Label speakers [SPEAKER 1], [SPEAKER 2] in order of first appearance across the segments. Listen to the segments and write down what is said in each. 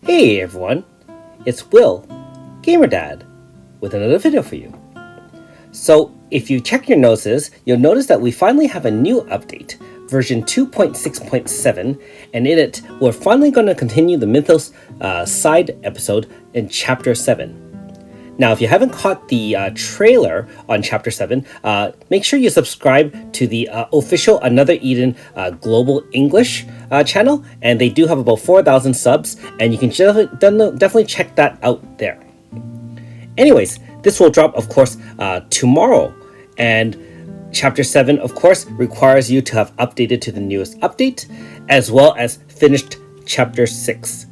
[SPEAKER 1] Hey everyone, it's Will, GamerDad, with another video for you. So if you check your notices, you'll notice that we finally have a new update, version 2.6.7, and in it, we're finally going to continue the Mythos side episode in Chapter 7. Now, if you haven't caught the trailer on Chapter 7, make sure you subscribe to the official Another Eden Global English channel, and they do have about 4,000 subs, and you can definitely check that out there. Anyways, this will drop, of course, tomorrow, and Chapter 7, of course, requires you to have updated to the newest update, as well as finished Chapter 6.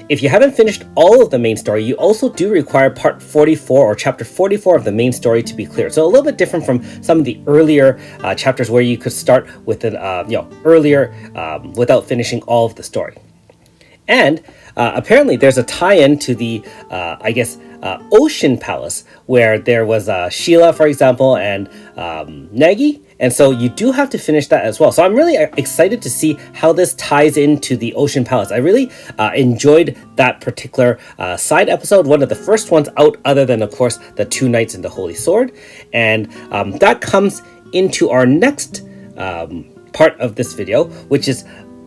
[SPEAKER 1] If you haven't finished all of the main story, you also do require part 44 or chapter 44 of the main story to be cleared. So a little bit different from some of the earlier chapters where you could start with an earlier without finishing all of the story. And apparently there's a tie-in to the Ocean Palace, where there was Sheila, for example, and Nagy. And so you do have to finish that as well. So I'm really excited to see how this ties into the Ocean Palace. I really enjoyed that particular side episode, one of the first ones out, other than, of course, the two knights and the Holy Sword. And that comes into our next part of this video, which is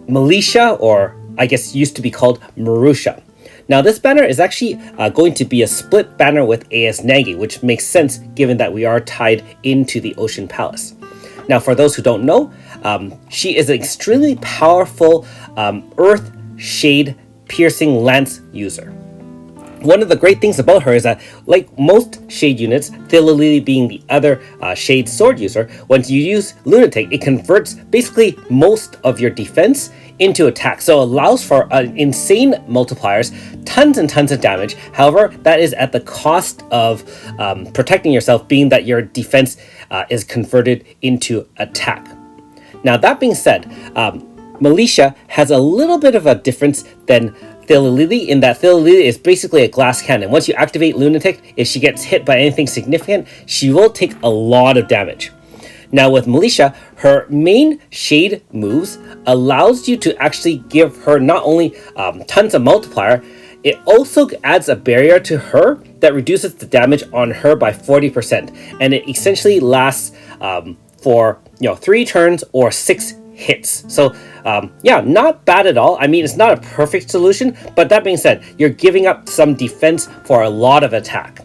[SPEAKER 1] Milsha, or I guess used to be called Marusha. Now, this banner is actually going to be a split banner with A.S. Nagy, which makes sense given that we are tied into the Ocean Palace. Now, for those who don't know, she is an extremely powerful Earth Shade Piercing Lance user. One of the great things about her is that, like most Shade units, Thililili being the other Shade Sword user, once you use Lunatic, it converts basically most of your defense into attack. So it allows for insane multipliers, tons and tons of damage. However, that is at the cost of protecting yourself, being that your defense is converted into attack. Now, that being said, Milsha has a little bit of a difference than Thililili, in that Thililili is basically a glass cannon. Once you activate Lunatic, if she gets hit by anything significant, she will take a lot of damage. Now with Milsha, her main Shade moves allows you to actually give her not only tons of multiplier, it also adds a barrier to her that reduces the damage on her by 40%. And it essentially lasts for 3 turns or 6 hits. So not bad at all. I mean, it's not a perfect solution, but that being said, you're giving up some defense for a lot of attack.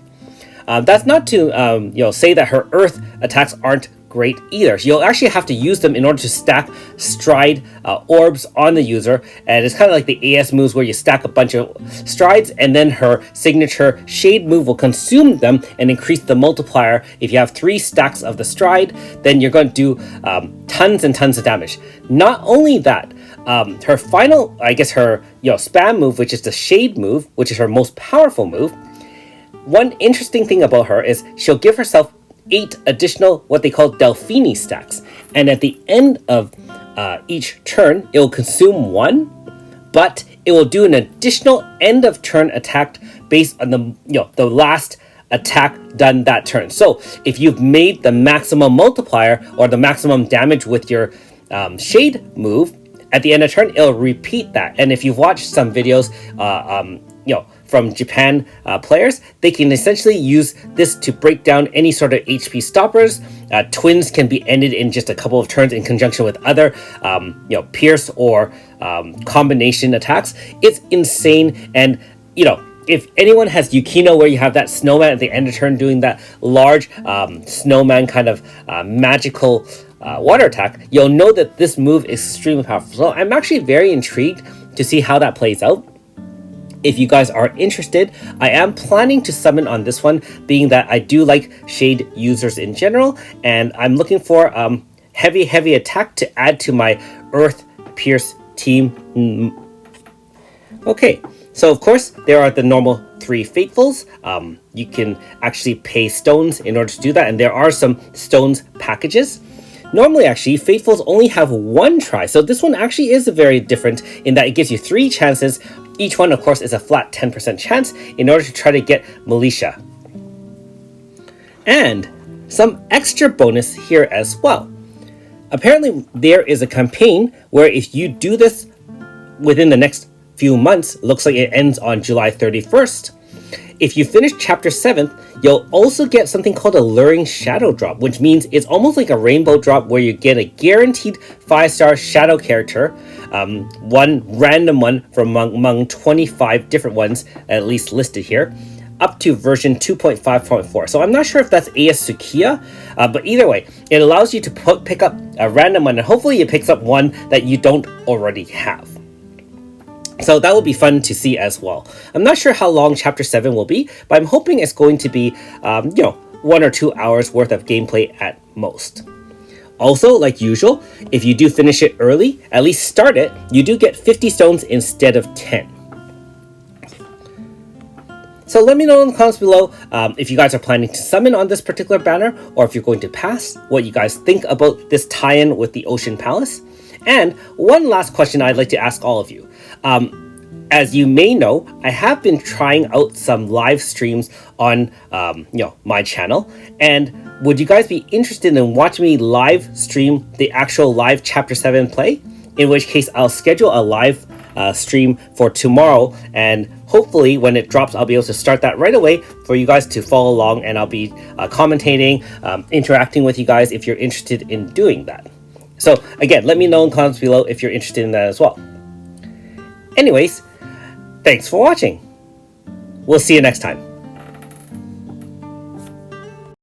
[SPEAKER 1] That's not to say that her earth attacks aren't great either. You'll actually have to use them in order to stack stride orbs on the user, and it's kind of like the AS moves where you stack a bunch of strides, and then her signature Shade move will consume them and increase the multiplier. If you have 3 stacks of the stride, then you're going to do tons and tons of damage. Not only that, her final, her spam move, which is the Shade move, which is her most powerful move. One interesting thing about her is she'll give herself 8 additional what they call Delphini stacks, and at the end of each turn it will consume 1, but it will do an additional end of turn attack based on the last attack done that turn. So if you've made the maximum multiplier or the maximum damage with your Shade move, at the end of turn it'll repeat that. And if you've watched some videos from Japan players, they can essentially use this to break down any sort of HP stoppers. Twins can be ended in just a couple of turns in conjunction with other pierce or combination attacks. It's insane. And if anyone has Yukino, where you have that snowman at the end of turn doing that large snowman kind of magical water attack, you'll know that this move is extremely powerful. So I'm actually very intrigued to see how that plays out. If you guys are interested, I am planning to summon on this one, being that I do like Shade users in general, and I'm looking for heavy attack to add to my Earth Pierce team. Okay, so of course there are the normal 3 Fatefuls. You can actually pay stones in order to do that, and there are some stones packages. Normally, actually, Fatefuls only have 1 try, so this one actually is very different in that it gives you 3 chances. Each one, of course, is a flat 10% chance in order to try to get Milsha. And some extra bonus here as well. Apparently, there is a campaign where if you do this within the next few months. Looks like it ends on July 31st. If you finish chapter 7, you'll also get something called a luring shadow drop, which means it's almost like a rainbow drop where you get a guaranteed 5-star shadow character, one random one from among 25 different ones, at least listed here, up to version 2.5.4. So I'm not sure if that's Sukiya, but either way, it allows you to pick up a random one, and hopefully it picks up one that you don't already have. So that will be fun to see as well. I'm not sure how long chapter 7 will be, but I'm hoping it's going to be, 1 or 2 hours worth of gameplay at most. Also, like usual, if you do finish it early, at least start it, you do get 50 stones instead of 10. So let me know in the comments below if you guys are planning to summon on this particular banner, or if you're going to pass, what you guys think about this tie-in with the Ocean Palace. And one last question I'd like to ask all of you. As you may know, I have been trying out some live streams on my channel, and would you guys be interested in watching me live stream the actual live chapter 7 play? In which case I'll schedule a live stream for tomorrow, and hopefully when it drops I'll be able to start that right away for you guys to follow along, and I'll be commentating, interacting with you guys if you're interested in doing that. So again, let me know in the comments below if you're interested in that as well. Anyways, thanks for watching. We'll see you next time.